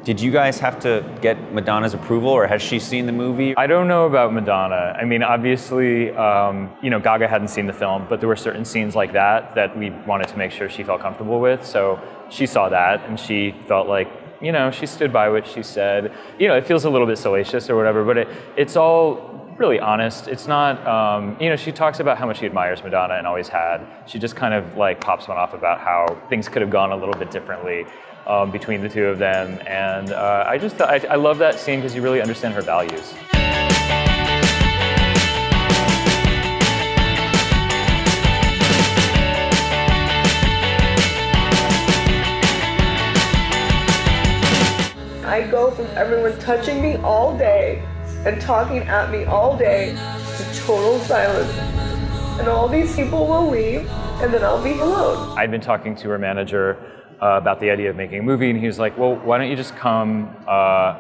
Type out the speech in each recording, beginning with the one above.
Did you guys have to get Madonna's approval, or has she seen the movie? I don't know about Madonna. I mean, obviously, you know, Gaga hadn't seen the film, but there were certain scenes like that we wanted to make sure she felt comfortable with. So she saw that, and she felt like, you know, she stood by what she said. You know, it feels a little bit salacious or whatever, but it's all really honest. It's not, you know, she talks about how much she admires Madonna and always had. She just kind of like pops one off about how things could have gone a little bit differently between the two of them. And I love that scene because you really understand her values. I go from everyone touching me all day and talking at me all day to total silence. And all these people will leave, and then I'll be alone. I'd been talking to her manager about the idea of making a movie, and he was like, well, why don't you just come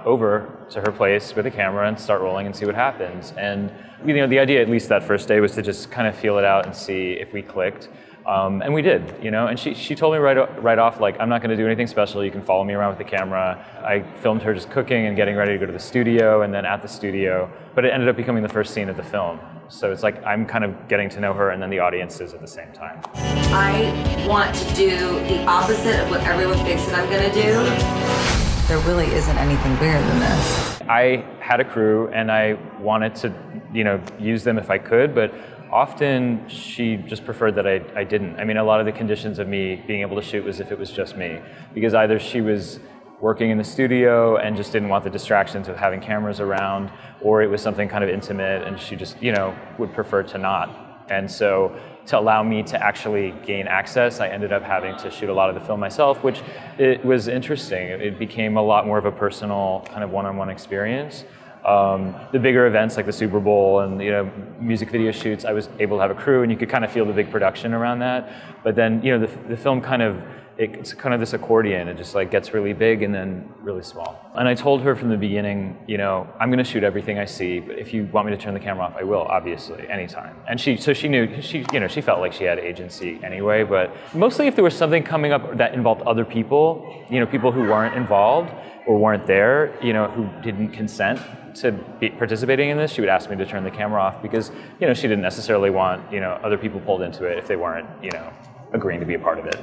over to her place with a camera and start rolling and see what happens. And you know, the idea, at least that first day, was to just kind of feel it out and see if we clicked. And we did, you know, and she told me right off, like, I'm not going to do anything special. You can follow me around with the camera. I filmed her just cooking and getting ready to go to the studio, and then at the studio. But it ended up becoming the first scene of the film. So it's like I'm kind of getting to know her, and then the audiences at the same time. I want to do the opposite of what everyone thinks that I'm going to do. There really isn't anything bigger than this. I had a crew, and I wanted to, you know, use them if I could, but often she just preferred that I didn't. I mean, a lot of the conditions of me being able to shoot was if it was just me, because either she was working in the studio and just didn't want the distractions of having cameras around, or it was something kind of intimate and she just, you know, would prefer to not. And so to allow me to actually gain access, I ended up having to shoot a lot of the film myself, which it was interesting. It became a lot more of a personal kind of one-on-one experience. The bigger events like the Super Bowl and, you know, music video shoots, I was able to have a crew, and you could kind of feel the big production around that. But then, you know, the film kind of, it's kind of this accordion. It just like gets really big and then really small. And I told her from the beginning, you know, I'm going to shoot everything I see, but if you want me to turn the camera off, I will, obviously, anytime. And so she knew, you know, she felt like she had agency anyway, but mostly if there was something coming up that involved other people, you know, people who weren't involved or weren't there, you know, who didn't consent to be participating in this, she would ask me to turn the camera off because, you know, she didn't necessarily want, you know, other people pulled into it if they weren't, you know, agreeing to be a part of it.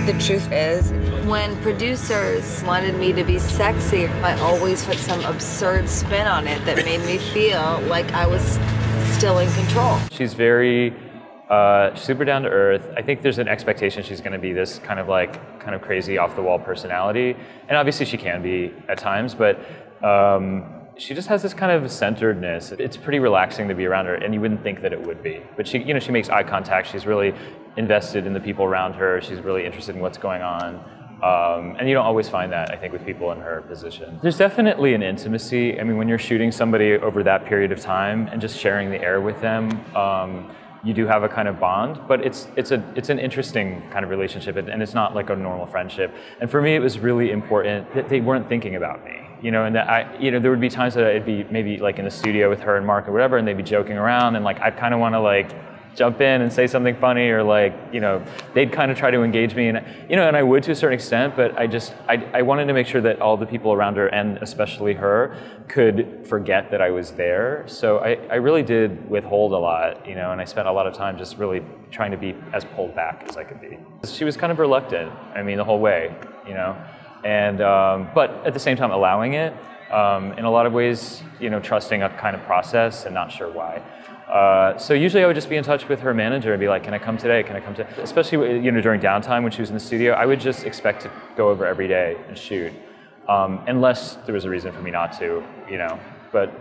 The truth is, when producers wanted me to be sexy, I always put some absurd spin on it that made me feel like I was still in control. She's very super down to earth. I think there's an expectation she's going to be this kind of crazy off the wall personality, and obviously she can be at times, but she just has this kind of centeredness. It's pretty relaxing to be around her, and you wouldn't think that it would be. But she, you know, she makes eye contact. She's really invested in the people around her. She's really interested in what's going on. And you don't always find that, I think, with people in her position. There's definitely an intimacy. I mean, when you're shooting somebody over that period of time and just sharing the air with them, you do have a kind of bond, but it's an interesting kind of relationship, and it's not like a normal friendship. And for me, it was really important that they weren't thinking about me. You know, and that you know, there would be times that I'd be maybe like in the studio with her and Mark or whatever, and they'd be joking around, and like I'd kind of want to like jump in and say something funny, or like, you know, they'd kind of try to engage me, and you know, and I would to a certain extent, but I wanted to make sure that all the people around her, and especially her, could forget that I was there. So I really did withhold a lot, you know, and I spent a lot of time just really trying to be as pulled back as I could be. She was kind of reluctant, I mean, the whole way, you know. And but at the same time allowing it, in a lot of ways, you know, trusting a kind of process and not sure why. So usually I would just be in touch with her manager and be like, can I come today? Can I come today? Especially, you know, during downtime when she was in the studio, I would just expect to go over every day and shoot, unless there was a reason for me not to, you know. But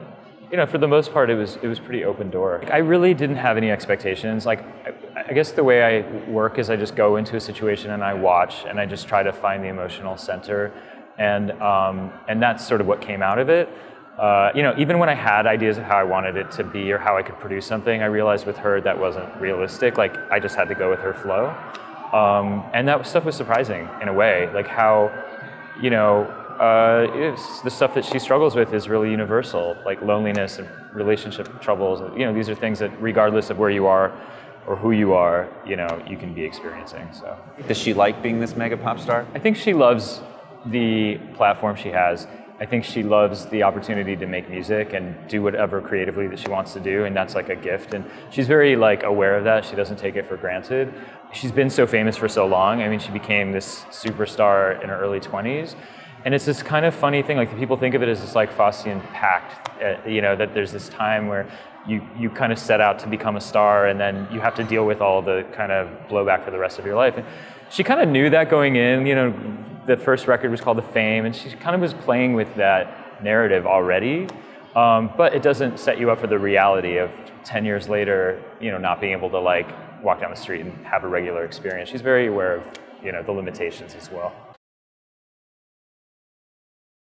you know, for the most part, it was pretty open door. I really didn't have any expectations. Like, I guess the way I work is I just go into a situation and I watch and I just try to find the emotional center, and that's sort of what came out of it. You know, even when I had ideas of how I wanted it to be or how I could produce something, I realized with her that wasn't realistic. Like, I just had to go with her flow, and that stuff was surprising in a way. Like how, you know. The stuff that she struggles with is really universal, like loneliness and relationship troubles. You know, these are things that regardless of where you are or who you are, you know, you can be experiencing, so. Does she like being this mega pop star? I think she loves the platform she has. I think she loves the opportunity to make music and do whatever creatively that she wants to do, and that's like a gift. And she's very like aware of that. She doesn't take it for granted. She's been so famous for so long. I mean, she became this superstar in her early 20s. And it's this kind of funny thing, like people think of it as this like Faustian pact, you know, that there's this time where you kind of set out to become a star and then you have to deal with all the kind of blowback for the rest of your life. And she kind of knew that going in, you know, the first record was called The Fame, and she kind of was playing with that narrative already. But it doesn't set you up for the reality of 10 years later, you know, not being able to like walk down the street and have a regular experience. She's very aware of, you know, the limitations as well.